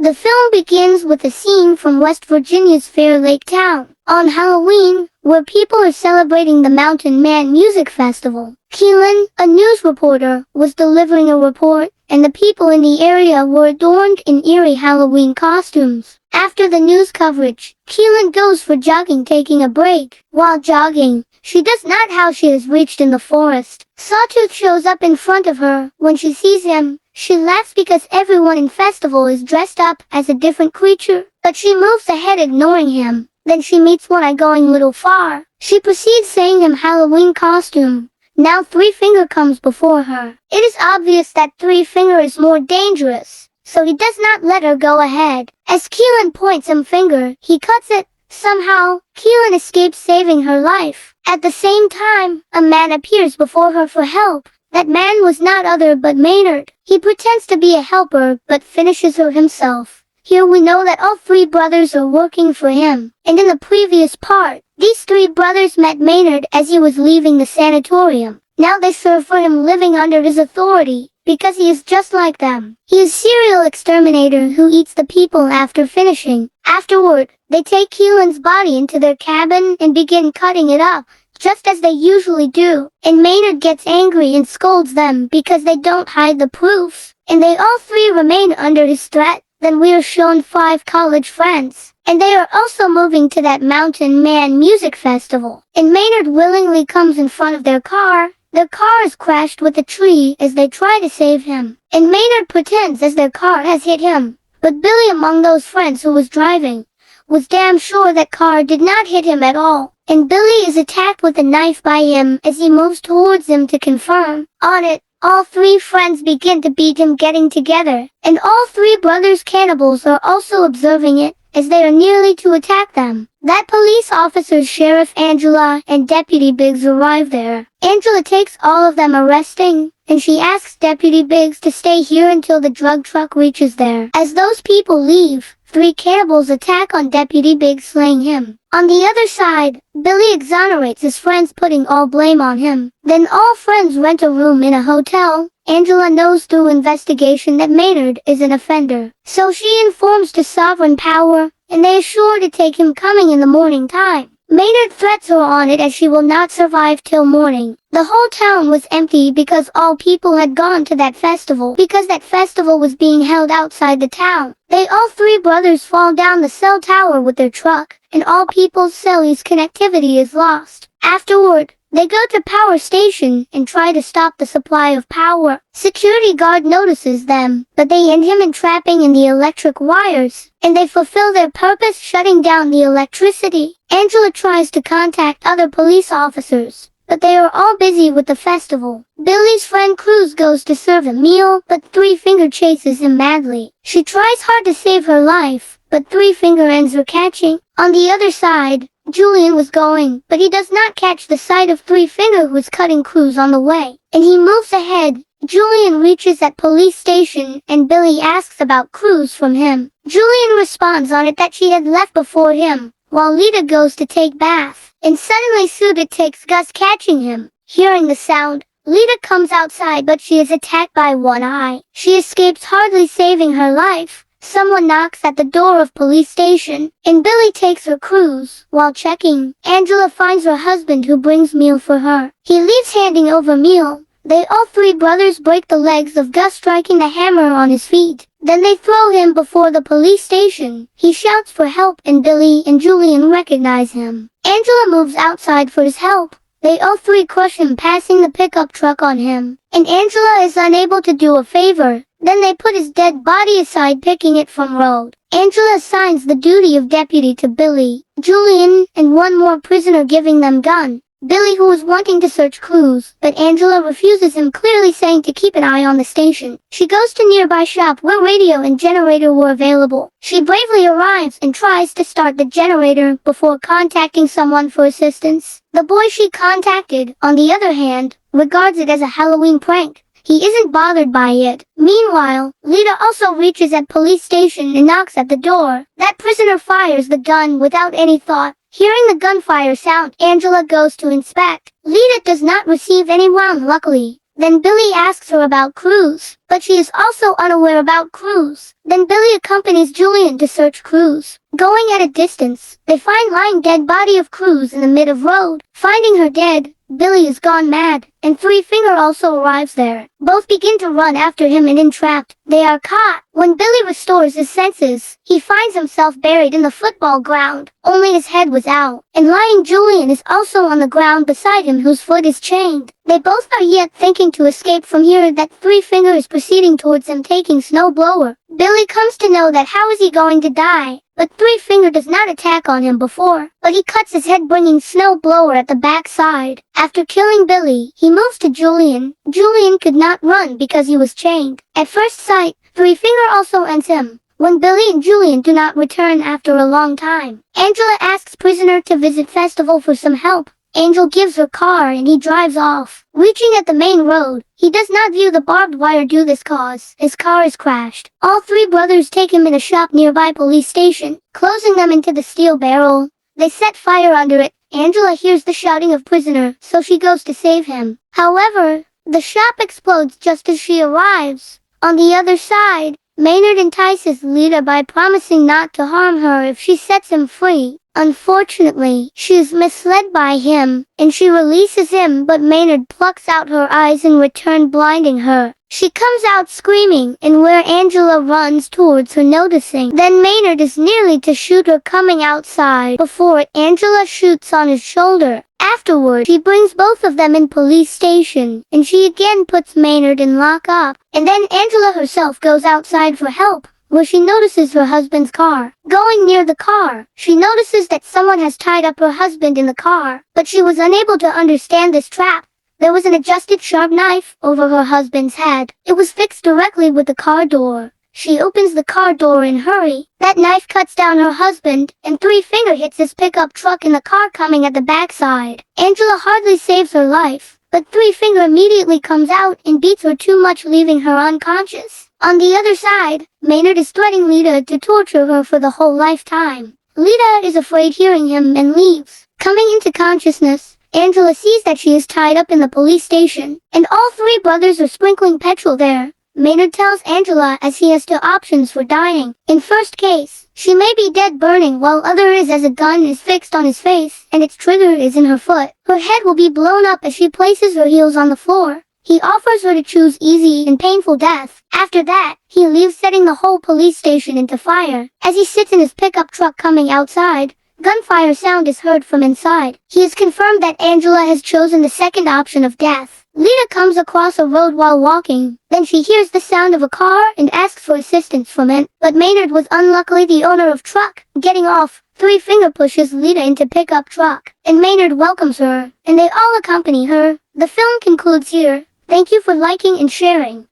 The film begins with a scene from West Virginia's Fair Lake town, on Halloween, where people are celebrating the Mountain Man Music Festival. Keelan, a news reporter, was delivering a report, and the people in the area were adorned in eerie Halloween costumes. After the news coverage, Keelan goes for jogging, taking a break. While jogging, she does not how she has reached in the forest. Sawtooth shows up in front of her. When she sees him, she laughs because everyone in festival is dressed up as a different creature, but she moves ahead ignoring him. Then she meets One Eye going little far. She proceeds saying him Halloween costume. Now Three Finger comes before her. It is obvious that Three Finger is more dangerous, so he does not let her go ahead. As Keelan points him finger, he cuts it. Somehow, Keelan escapes, saving her life. At the same time, a man appears before her for help. That man was not other but Maynard. He pretends to be a helper, but finishes her himself. Here we know that all three brothers are working for him. And in the previous part, these three brothers met Maynard as he was leaving the sanatorium. Now they serve for him, living under his authority, because he is just like them. He is serial exterminator who eats the people after finishing. Afterward, they take Keelan's body into their cabin and begin cutting it up, just as they usually do. And Maynard gets angry and scolds them because they don't hide the proofs, and they all three remain under his threat. Then we are shown 5 college friends, and they are also moving to that Mountain Man Music Festival. And Maynard willingly comes in front of their car. Their car is crashed with a tree as they try to save him, and Maynard pretends as their car has hit him. But Billy, among those friends who was driving, was damn sure that car did not hit him at all. And Billy is attacked with a knife by him as he moves towards him to confirm. On it, all 3 friends begin to beat him, getting together, and all 3 brothers cannibals are also observing it, as they are nearly to attack them. That police officers Sheriff Angela and Deputy Biggs arrive there. Angela takes all of them arresting, and she asks Deputy Biggs to stay here until the drug truck reaches there. As those people leave, 3 cannibals attack on Deputy Biggs, slaying him. On the other side, Billy exonerates his friends, putting all blame on him. Then all friends rent a room in a hotel. Angela knows through investigation that Maynard is an offender, so she informs to Sovereign Power, and they are sure to take him coming in the morning time. Maynard threats her on it as she will not survive till morning. The whole town was empty because all people had gone to that festival, because that festival was being held outside the town. They all 3 brothers fall down the cell tower with their truck, and all people's cellies connectivity is lost. Afterward, they go to power station and try to stop the supply of power. Security guard notices them, but they end him entrapping in the electric wires, and they fulfill their purpose, shutting down the electricity. Angela tries to contact other police officers, but they are all busy with the festival. Billy's friend Cruz goes to serve a meal, but Three Finger chases him madly. She tries hard to save her life, but Three Finger ends her catching. On the other side, Julian was going, but he does not catch the sight of Three Finger, who is cutting Cruz on the way, and he moves ahead. Julian reaches that police station, and Billy asks about Cruz from him. Julian responds on it that she had left before him, while Lita goes to take bath, and suddenly Suda takes Gus, catching him. Hearing the sound, Lita comes outside, but she is attacked by One Eye. She escapes, hardly saving her life. Someone knocks at the door of police station, and Billy takes her Cruz. While checking, Angela finds her husband, who brings meal for her. He leaves handing over meal. They all 3 brothers break the legs of Gus, striking the hammer on his feet. Then they throw him before the police station. He shouts for help, and Billy and Julian recognize him. Angela moves outside for his help. They all 3 crush him, passing the pickup truck on him, and Angela is unable to do a favor. Then they put his dead body aside, picking it from road. Angela assigns the duty of deputy to Billy, Julian, and one more prisoner, giving them gun. Billy, who was wanting to search Cruz, but Angela refuses him, clearly saying to keep an eye on the station. She goes to nearby shop where radio and generator were available. She bravely arrives and tries to start the generator before contacting someone for assistance. The boy she contacted, on the other hand, regards it as a Halloween prank. He isn't bothered by it. Meanwhile, Lita also reaches at police station and knocks at the door. That prisoner fires the gun without any thought. Hearing the gunfire sound, Angela goes to inspect. Lita does not receive any wound, luckily. Then Billy asks her about Cruz, but she is also unaware about Cruz. Then Billy accompanies Julian to search Cruz. Going at a distance, they find lying dead body of Cruz in the mid of road. Finding her dead, Billy is gone mad, and Three Finger also arrives there. Both begin to run after him and entrapped. They are caught. When Billy restores his senses, he finds himself buried in the football ground. Only his head was out, and lying Julian is also on the ground beside him whose foot is chained. They both are yet thinking to escape from here that Three Finger is proceeding towards them taking snowblower. Billy comes to know that how is he going to die, but Three Finger does not attack on him before, but he cuts his head bringing snowblower at the backside. After killing Billy, he moves to Julian. Julian could not run because he was chained. At first sight, Three Finger also ends him. When Billy and Julian do not return after a long time, Angela asks Prisoner to visit Festival for some help. Angel gives her car and he drives off. Reaching at the main road, he does not view the barbed wire due this cause. His car is crashed. All three brothers take him in a shop nearby police station, closing them into the steel barrel. They set fire under it. Angela hears the shouting of Prisoner, so she goes to save him. However, the shop explodes just as she arrives. On the other side, Maynard entices Lita by promising not to harm her if she sets him free. Unfortunately, she is misled by him, and she releases him, but Maynard plucks out her eyes in return, blinding her. She comes out screaming, and where Angela runs towards her, noticing. Then Maynard is nearly to shoot her coming outside. Before it, Angela shoots on his shoulder. Afterward, she brings both of them in police station, and she again puts Maynard in lockup. And then Angela herself goes outside for help, where she notices her husband's car. Going near the car, she notices that someone has tied up her husband in the car, but she was unable to understand this trap. There was an adjusted sharp knife over her husband's head. It was fixed directly with the car door. She opens the car door in a hurry. That knife cuts down her husband, and Three Finger hits his pickup truck in the car coming at the backside. Angela hardly saves her life, but Three Finger immediately comes out and beats her too much, leaving her unconscious. On the other side, Maynard is threatening Lita to torture her for the whole lifetime. Lita is afraid hearing him and leaves. Coming into consciousness, Angela sees that she is tied up in the police station, and all three brothers are sprinkling petrol there. Maynard tells Angela as he has two options for dying. In first case, she may be dead burning, while other is as a gun is fixed on his face, and its trigger is in her foot. Her head will be blown up as she places her heels on the floor. He offers her to choose easy and painful death. After that, he leaves, setting the whole police station into fire. As he sits in his pickup truck coming outside, gunfire sound is heard from inside. He is confirmed that Angela has chosen the second option of death. Lita comes across a road while walking. Then she hears the sound of a car and asks for assistance from it. But Maynard was unluckily the owner of truck. Getting off, Three Finger pushes Lita into pickup truck, and Maynard welcomes her, and they all accompany her. The film concludes here. Thank you for liking and sharing.